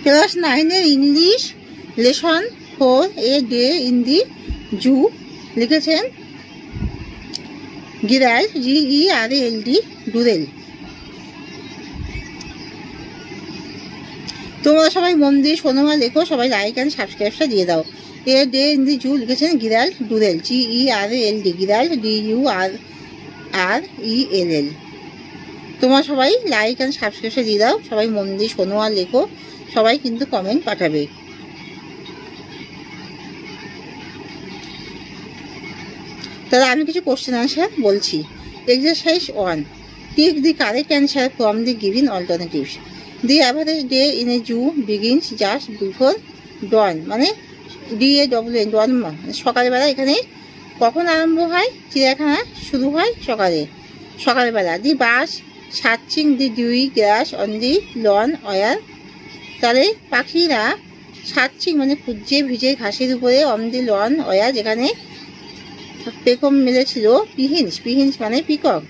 Class 9-এর English lesson 4 a day in the zoo লিখেছেন গিরাল, GERALD, ডুরেল। তোমরা সবাই মন দিয়ে শোনো আর লেখো, সবাই লাইক অ্যান্ড সাবস্ক্রাইবটা দিয়ে দাও। এ ডে ইন দি জু লিখেছেন গিরাল, ডুরেল, GERALD, গিরাল, DURRELL। তোমরা সবাই লাইক অ্যান্ড সাবস্ক্রাইবটা দিয়ে দাও, সবাই মন দিয়ে শোনো আর লেখো, সবাই কিন্তু কমেন্ট পাঠাবে। তাহলে আমি কিছু কোশ্চেন আনসার বলছি। Exercise 1, take the correct answer from the given alternatives. The average day in a zoo begins just before dawn, মানে DAWN, ডন মানে সকালবেলা। এখানে কখন আরম্ভ হয়? চিড়িয়াখানা শুরু হয় সকালবেলা। The birds searching the dewy grass on the lawn were. তাহলে পাখিরা সার্চিং মানে খুঁজছে ভিজে ঘাসের উপরে, অন দি লন ওয়ার যেখানে পেখম মেলেছিল, পিহিন্স মানে peacock.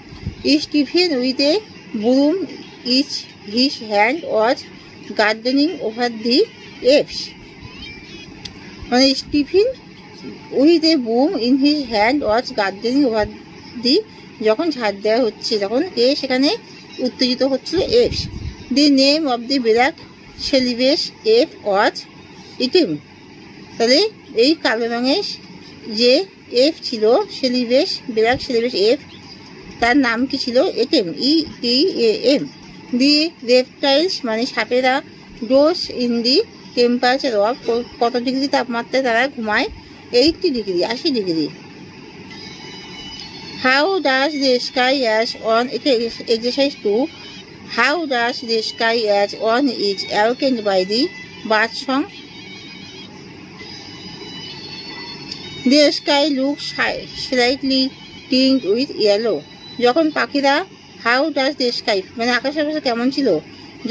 Stephen with a broom each his hand was gardening over the apes, মানে Stephen with a broom in his hand was gardening over the, যখন ঝাড় দেওয়া হচ্ছে তখন কে সেখানে উত্তেজিত হচ্ছিল? Apes. The name of the black Celebes ape was Etam. তাহলে এই কালো রঙের যে এফ ছিল সেলিভেস, ব্ল্যাক সেলিভেস এফ, তার নাম কি ছিল? Attempt, ETAM। দি রেপটাইলস মানে সাপেরা doze in the temperature of, কত ডিগ্রি তাপমাত্রায় তারা ঘুমায়? 80 degree, 80 degree. How does the sky as on, এটা exercise 2, how does the sky as on is awakened by the bird song. The sky looks slightly tinged with yellow. যখন পাখিরা, how does the sky মানে আকাশের অবস্থা কেমন ছিল?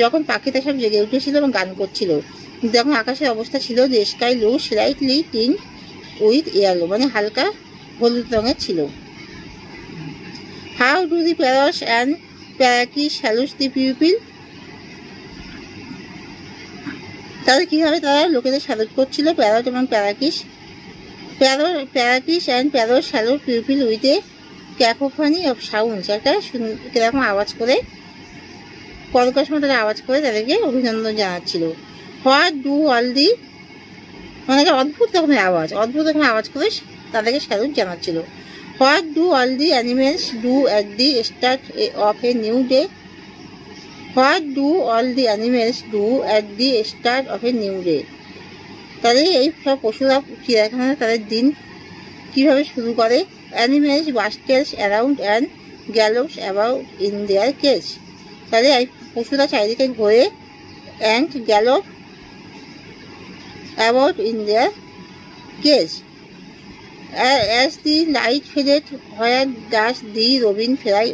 যখন পাখিরা সব জেগে উঠেছিল এবং গান করছিল, যখন আকাশের অবস্থা ছিল the sky looks slightly tinged with yellow, মানে হালকা হলুদ রঙের ছিল। How do the parrots and parakeets salute the people. তাহলে কীভাবে তারা লোকেদের স্যালুট করছিল? প্যারট এবং parakeets. Parakeets and parrot salute people with a cacophony of sounds, একটা কিরকম আওয়াজ করে, কর্কশ মতো আওয়াজ করে তাদেরকে অভিনন্দন জানাচ্ছিল। হোয়াট ডু অল দি, মানে একটা অদ্ভুত রকমের আওয়াজ করে তাদেরকে স্যালুট জানাচ্ছিল। What do all the animals do at the start of a new day. What do all the animals do at the start of a new day. তাদের এই সব পশুরা চিড়িয়াখানা তাদের দিন কীভাবে শুরু করে? Animals bustles around and gallops about in their cage. তাদের এই পশুরা চারিদিকে ঘোরে and gallop about in their cage. As the light faded where does the robin fly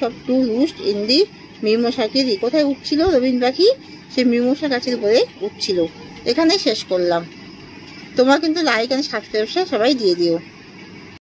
off to roost in the mimosa tree. কোথায় উঠছিল রবিন পাখি? সে mimosa গাছের উপরে উঠছিল। এখানে শেষ করলাম। তোমরা কিন্তু লাইক অ্যান্ড সাবস্ক্রাইব সবাই দিয়ে দিও।